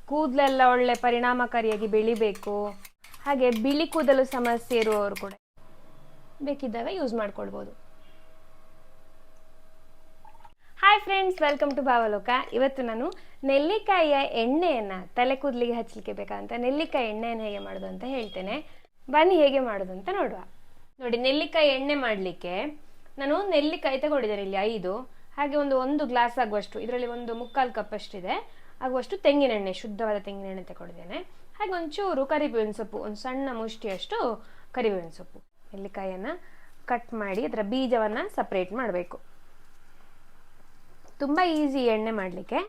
ಕೂದಲೆಲ್ಲ ಒಳ್ಳೆ ಪರಿಣಾಮಕಾರಿಯಾಗಿ ಬೆಳಿಬೇಕು, ಹಾಗೆ ಬಿಳಿ ಕೂದಲು ಸಮಸ್ಯೆ ಇರುವವರು ಕೂಡ ಬೇಕಿದ್ದಾಗ ಯೂಸ್ ಮಾಡ್ಕೊಳ್ಬೋದು. Hi friends, welcome to Bhavaloka. ಇವತ್ತು ನಾನು ನೆಲ್ಲಿಕಾಯಿಯ ಎಣ್ಣೆಯನ್ನು ತಲೆ ಕೂದಲಿಗೆ ಹಚ್ಚಲಿಕ್ಕೆ ಬೇಕಾದಂಥ ನೆಲ್ಲಿಕಾಯಿ ಎಣ್ಣೆಯನ್ನು ಹೇಗೆ ಮಾಡೋದು ಅಂತ ಹೇಳ್ತೇನೆ. ಬನ್ನಿ ಹೇಗೆ ಮಾಡೋದು ಅಂತ ನೋಡುವ. ನೋಡಿ, ನೆಲ್ಲಿಕಾಯಿ ಎಣ್ಣೆ ಮಾಡಲಿಕ್ಕೆ ನಾನು ನೆಲ್ಲಿಕಾಯಿ ತಗೊಂಡಿದ್ದೇನೆ ಇಲ್ಲಿ 5, ಹಾಗೆ ಒಂದು ಗ್ಲಾಸ್ ಆಗುವಷ್ಟು, ಇದರಲ್ಲಿ 1/4 ಕಪ್ ಅಷ್ಟಿದೆ ಆಗುವಷ್ಟು ತೆಂಗಿನೆಣ್ಣೆ, ಶುದ್ಧವಾದ ತೆಂಗಿನೆಣ್ಣೆ ತಗೊಂಡಿದ್ದೇನೆ. ಹಾಗೆ ಒಂಚೂರು ಕರಿಬೇವಿನ ಸೊಪ್ಪು, ಒಂದು ಸಣ್ಣ ಮುಷ್ಟಿಯಷ್ಟು ಕರಿಬೇವಿನ ಸೊಪ್ಪು. ನೆಲ್ಲಿಕಾಯಿಯನ್ನು ಕಟ್ ಮಾಡಿ ಅದರ ಬೀಜವನ್ನು ಸಪ್ರೇಟ್ ಮಾಡಬೇಕು. ತುಂಬ ಈಸಿ ಎಣ್ಣೆ ಮಾಡಲಿಕ್ಕೆ.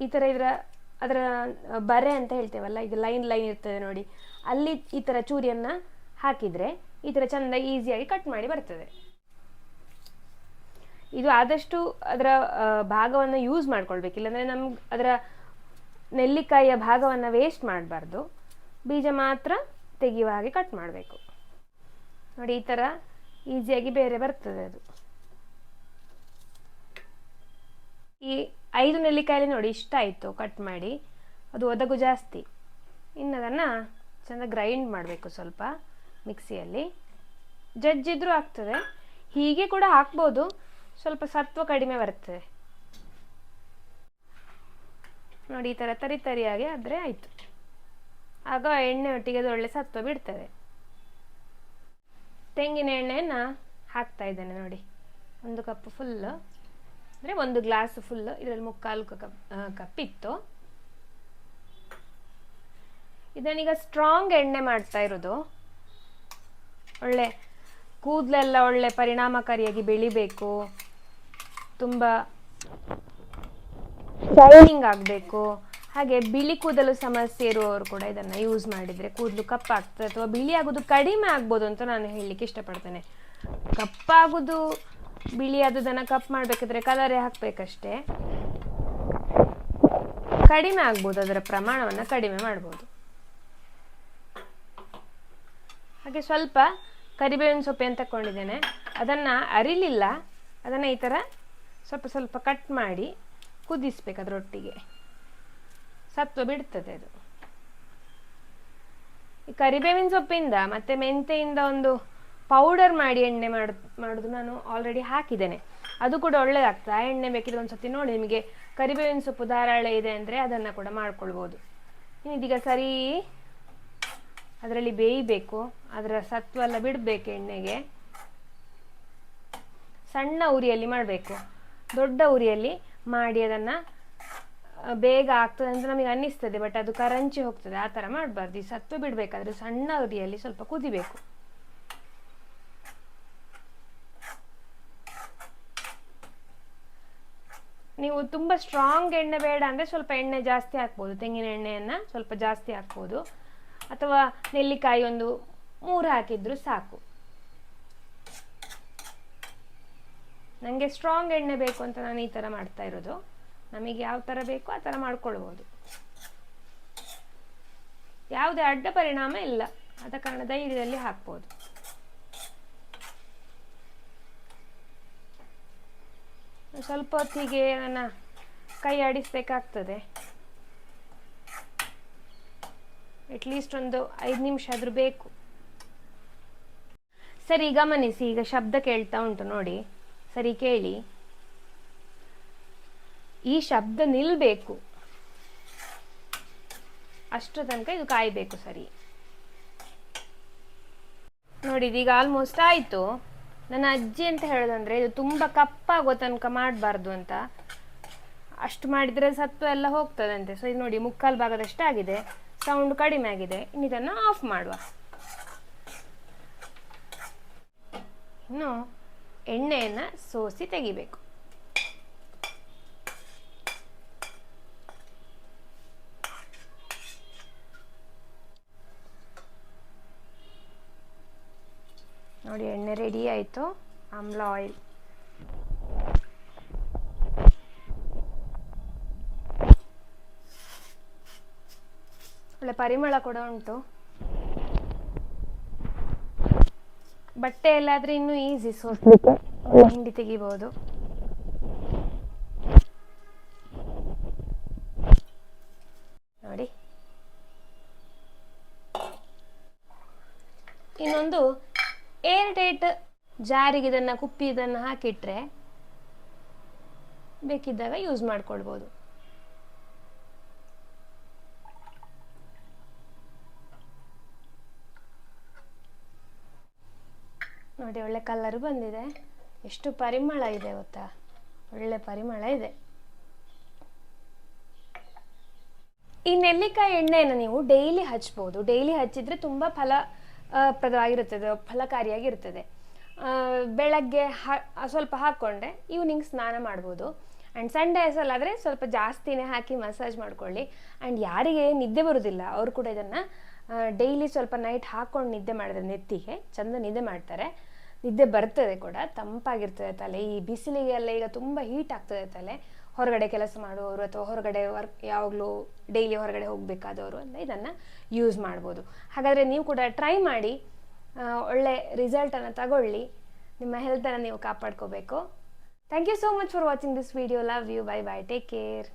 ಈ ಥರ ಅದರ ಬರೆ ಅಂತ ಹೇಳ್ತೇವಲ್ಲ, ಇದು ಲೈನ್ ಇರ್ತದೆ ನೋಡಿ, ಅಲ್ಲಿ ಈ ಥರ ಚೂರಿಯನ್ನು ಹಾಕಿದರೆ ಈ ಥರ ಚೆಂದ ಈಸಿಯಾಗಿ ಕಟ್ ಮಾಡಿ ಬರ್ತದೆ. ಇದು ಆದಷ್ಟು ಅದರ ಭಾಗವನ್ನು ಯೂಸ್ ಮಾಡ್ಕೊಳ್ಬೇಕು, ಇಲ್ಲಾಂದರೆ ನಮ್ಗೆ ಅದರ ನೆಲ್ಲಿಕಾಯಿಯ ಭಾಗವನ್ನು ವೇಸ್ಟ್ ಮಾಡಬಾರ್ದು. ಬೀಜ ಮಾತ್ರ ತೆಗೆಯುವ ಹಾಗೆ ಕಟ್ ಮಾಡಬೇಕು. ನೋಡಿ, ಈ ಥರ ಈಸಿಯಾಗಿ ಬೇರೆ ಬರ್ತದೆ ಅದು. ಈ 5 ನೆಲ್ಲಿಕಾಯಲ್ಲಿ ನೋಡಿ ಇಷ್ಟ ಆಯಿತು ಕಟ್ ಮಾಡಿ, ಅದು ಒದಗು ಜಾಸ್ತಿ. ಇನ್ನು ಅದನ್ನು ಚೆಂದ ಗ್ರೈಂಡ್ ಮಾಡಬೇಕು ಸ್ವಲ್ಪ ಮಿಕ್ಸಿಯಲ್ಲಿ. ಜಜ್ಜಿದ್ರೂ ಆಗ್ತದೆ, ಹೀಗೆ ಕೂಡ ಹಾಕ್ಬೋದು, ಸ್ವಲ್ಪ ಸತ್ವ ಕಡಿಮೆ ಬರ್ತದೆ. ನೋಡಿ, ಈ ಥರ ತರಿಯಾಗಿ ಆದರೆ ಆಯಿತು. ಆಗ ಎಣ್ಣೆ ಒಟ್ಟಿಗೆ ಅದು ಒಳ್ಳೆ ಸತ್ವ ಬಿಡ್ತದೆ. ತೆಂಗಿನ ಎಣ್ಣೆಯನ್ನು ಹಾಕ್ತಾ ಇದ್ದೇನೆ ನೋಡಿ, 1 ಕಪ್ ಫುಲ್ಲು, ಅಂದರೆ 1 ಗ್ಲಾಸ್ ಫುಲ್ಲು. ಇದರಲ್ಲಿ 3/4 ಕಪ್ ಇತ್ತು. ಇದನ್ನೀಗ ಸ್ಟ್ರಾಂಗ್ ಎಣ್ಣೆ ಮಾಡ್ತಾ ಇರೋದು. ಒಳ್ಳೆ ಕೂದಲೆಲ್ಲ ಒಳ್ಳೆ ಪರಿಣಾಮಕಾರಿಯಾಗಿ ಬೆಳಿಬೇಕು, ತುಂಬ ಶೈನಿಂಗ್ ಆಗಬೇಕು. ಹಾಗೆ ಬಿಳಿ ಕೂದಲು ಸಮಸ್ಯೆ ಇರುವವರು ಕೂಡ ಇದನ್ನು ಯೂಸ್ ಮಾಡಿದರೆ ಕೂದಲು ಕಪ್ಪಾಗ್ತದೆ, ಅಥವಾ ಬಿಳಿ ಆಗೋದು ಕಡಿಮೆ ಆಗ್ಬೋದು ಅಂತ ನಾನು ಹೇಳಲಿಕ್ಕೆ ಇಷ್ಟಪಡ್ತೇನೆ. ಕಪ್ಪಾಗೋದು, ಬಿಳಿ ಆದದನ್ನು ಕಪ್ ಮಾಡಬೇಕಾದ್ರೆ ಕಲರೇ ಹಾಕಬೇಕಷ್ಟೇ. ಕಡಿಮೆ ಆಗ್ಬೋದು, ಅದರ ಪ್ರಮಾಣವನ್ನು ಕಡಿಮೆ ಮಾಡ್ಬೋದು. ಹಾಗೆ ಸ್ವಲ್ಪ ಕರಿಬೇವಿನ ಸೊಪ್ಪೆಯನ್ನು ತಗೊಂಡಿದ್ದೇನೆ, ಅದನ್ನು ಅರಿಲಿಲ್ಲ, ಅದನ್ನು ಈ ಥರ ಸ್ವಲ್ಪ ಸ್ವಲ್ಪ ಕಟ್ ಮಾಡಿ ಕುದಿಸ್ಬೇಕು. ಅದರೊಟ್ಟಿಗೆ ಸತ್ವ ಬಿಡ್ತದೆ ಅದು. ಈ ಕರಿಬೇವಿನ ಸೊಪ್ಪಿಂದ ಮತ್ತು ಮೆಂತೆಯಿಂದ ಒಂದು ಪೌಡರ್ ಮಾಡಿ ಎಣ್ಣೆ ಮಾಡೋದು ನಾನು ಆಲ್ರೆಡಿ ಹಾಕಿದ್ದೇನೆ, ಅದು ಕೂಡ ಒಳ್ಳೆಯದಾಗ್ತದೆ. ಆ ಎಣ್ಣೆ ಬೇಕಿದ್ರೆ ಒಂದು ಸತಿ ನೋಡಿ, ನಿಮಗೆ ಕರಿಬೇವಿನ ಸೊಪ್ಪು ಧಾರಾಳ ಇದೆ ಅಂದರೆ ಅದನ್ನು ಕೂಡ ಮಾಡ್ಕೊಳ್ಬೋದು. ಇದೀಗ ಸರಿ ಅದರಲ್ಲಿ ಬೇಯಬೇಕು, ಅದರ ಸತ್ವ ಎಲ್ಲ ಬಿಡಬೇಕು ಎಣ್ಣೆಗೆ. ಸಣ್ಣ ಉರಿಯಲ್ಲಿ ಮಾಡಬೇಕು, ದೊಡ್ಡ ಉರಿಯಲ್ಲಿ ಮಾಡಿ ಅದನ್ನು ಬೇಗ ಆಗ್ತದೆ ಅಂತ ನಮಗೆ ಅನ್ನಿಸ್ತದೆ, ಬಟ್ ಅದು ಕರಂಚಿ ಹೋಗ್ತದೆ. ಆ ಥರ ಮಾಡಬಾರ್ದು. ಈ ಸತ್ವ ಬಿಡಬೇಕಾದ್ರೆ ಸಣ್ಣ ಉರಿಯಲ್ಲಿ ಸ್ವಲ್ಪ ಕುದಿಬೇಕು. ನೀವು ತುಂಬ ಸ್ಟ್ರಾಂಗ್ ಎಣ್ಣೆ ಬೇಡ ಅಂದರೆ ಸ್ವಲ್ಪ ಎಣ್ಣೆ ಜಾಸ್ತಿ ಹಾಕ್ಬೋದು, ತೆಂಗಿನ ಎಣ್ಣೆಯನ್ನು ಸ್ವಲ್ಪ ಜಾಸ್ತಿ ಹಾಕ್ಬೋದು, ಅಥವಾ ನೆಲ್ಲಿಕಾಯಿ 3 ಹಾಕಿದ್ರು ಸಾಕು. ನನಗೆ ಸ್ಟ್ರಾಂಗ್ ಎಣ್ಣೆ ಬೇಕು ಅಂತ ನಾನು ಈ ಥರ ಮಾಡ್ತಾ ಇರೋದು. ನಮಗೆ ಯಾವ ಥರ ಬೇಕೋ ಆ ಥರ ಮಾಡ್ಕೊಳ್ಬೋದು, ಯಾವುದೇ ಅಡ್ಡ ಪರಿಣಾಮ ಇಲ್ಲ, ಆದ ಕಾರಣ ಧೈರ್ಯದಲ್ಲಿ ಹಾಕ್ಬೋದು. ಸ್ವಲ್ಪ ಹೊತ್ತಿಗೆ ನನ್ನ ಕೈ ಆಡಿಸ್ಬೇಕಾಗ್ತದೆ, ಅಟ್ಲೀಸ್ಟ್ 5 ನಿಮಿಷ ಆದರೂ ಬೇಕು. ಸರಿ, ಗಮನಿಸಿ, ಈಗ ಶಬ್ದ ಕೇಳ್ತಾ ಉಂಟು ನೋಡಿ, ಸರಿ ಕೇಳಿ. ಈ ಶಬ್ದ ನಿಲ್ಲಬೇಕು, ಅಷ್ಟರ ತನಕ ಇದು ಕಾಯಬೇಕು. ಸರಿ ನೋಡಿ, ಇದೀಗ ಆಲ್ಮೋಸ್ಟ್ ಆಯಿತು. ನನ್ನ ಅಜ್ಜಿ ಅಂತ ಹೇಳೋದಂದ್ರೆ, ಇದು ತುಂಬ ಕಪ್ಪಾಗೋ ತನಕ ಮಾಡಬಾರ್ದು ಅಂತ, ಅಷ್ಟು ಮಾಡಿದರೆ ಸತ್ವ ಎಲ್ಲ ಹೋಗ್ತದಂತೆ. ಸೊ ಇದು ನೋಡಿ, 3/4 ಭಾಗದಷ್ಟು ಆಗಿದೆ, ಸೌಂಡ್ ಕಡಿಮೆ ಆಗಿದೆ. ಇನ್ನು ಇದನ್ನು ಆಫ್ ಮಾಡುವ. ಇನ್ನು ಎಣ್ಣೆಯನ್ನು ಸೋಸಿ ತೆಗಿಬೇಕು. ನೋಡಿ, ಎಣ್ಣೆ ರೆಡಿ ಆಯಿತು. ಆಮ್ಲ ಆಯಿಲ್, ಒಳ್ಳೆ ಪರಿಮಳ ಕೂಡ ಉಂಟು. ಬಟ್ಟೆ ಎಲ್ಲಾದ್ರೆ ಇನ್ನೂ ಈಸಿ ಸೋಸ್ಲಿಕ್ಕೆ, ಹಿಂಡಿ ತೆಗಿಬಹುದು. ಇನ್ನೊಂದು ಏರ್ ಟೈಟ್ ಜಾರಿಗೆ ಇದನ್ನು ಕುಪ್ಪಿ ಇದನ್ನು ಹಾಕಿಟ್ರೆ ಬೇಕಿದ್ದಾಗ ಯೂಸ್ ಮಾಡ್ಕೊಳ್ಬೋದು. ನೋಡಿ ಒಳ್ಳೆ ಕಲರ್ ಬಂದಿದೆ, ಎಷ್ಟು ಪರಿಮಳ ಇದೆ ಗೊತ್ತಾ, ಒಳ್ಳೆ ಪರಿಮಳ ಇದೆ. ಈ ನೆಲ್ಲಿಕಾಯಿ ಎಣ್ಣೆಯನ್ನು ನೀವು ಡೈಲಿ ಹಚ್ಬೋದು. ಡೈಲಿ ಹಚ್ಚಿದ್ರೆ ತುಂಬ ಫಲಪ್ರದವಾಗಿರುತ್ತದೆ, ಫಲಕಾರಿಯಾಗಿರ್ತದೆ. ಬೆಳಗ್ಗೆ ಸ್ವಲ್ಪ ಹಾಕ್ಕೊಂಡೆ ಈವ್ನಿಂಗ್ ಸ್ನಾನ ಮಾಡ್ಬೋದು. ಆ್ಯಂಡ್ ಸಂಡೇಸಲ್ಲಾದರೆ ಸ್ವಲ್ಪ ಜಾಸ್ತಿನೇ ಹಾಕಿ ಮಸಾಜ್ ಮಾಡ್ಕೊಳ್ಳಿ. ಆ್ಯಂಡ್ ಯಾರಿಗೆ ನಿದ್ದೆ ಬರೋದಿಲ್ಲ ಅವರು ಕೂಡ ಇದನ್ನು ಡೈಲಿ ಸ್ವಲ್ಪ ನೈಟ್ ಹಾಕ್ಕೊಂಡು ನಿದ್ದೆ ಮಾಡಿದ್ರೆ ನೆತ್ತಿಗೆ ಚಂದ ನಿದ್ದೆ ಮಾಡ್ತಾರೆ. ನಿದ್ದೆ ಬರ್ತದೆ ಕೂಡ, ತಂಪಾಗಿರ್ತದೆ ತಲೆ. ಈ ಬಿಸಿಲಿಗೆಲ್ಲ ಈಗ ತುಂಬ ಹೀಟ್ ಆಗ್ತದೆ ತಲೆ. ಹೊರಗಡೆ ಕೆಲಸ ಮಾಡುವವರು ಅಥವಾ ಹೊರಗಡೆ ಯಾವಾಗಲೂ ಡೈಲಿ ಹೊರಗಡೆ ಹೋಗಬೇಕಾದವರು ಅಂತ ಇದನ್ನು ಯೂಸ್ ಮಾಡ್ಬೋದು. ಹಾಗಾದರೆ ನೀವು ಕೂಡ ಟ್ರೈ ಮಾಡಿ, ಒಳ್ಳೆ ರಿಸಲ್ಟನ್ನು ತಗೊಳ್ಳಿ. ನಿಮ್ಮ ಹೆಲ್ತನ್ನು ನೀವು ಕಾಪಾಡ್ಕೋಬೇಕು. Thank you so much for watching this video. Love you. Bye bye. Take care.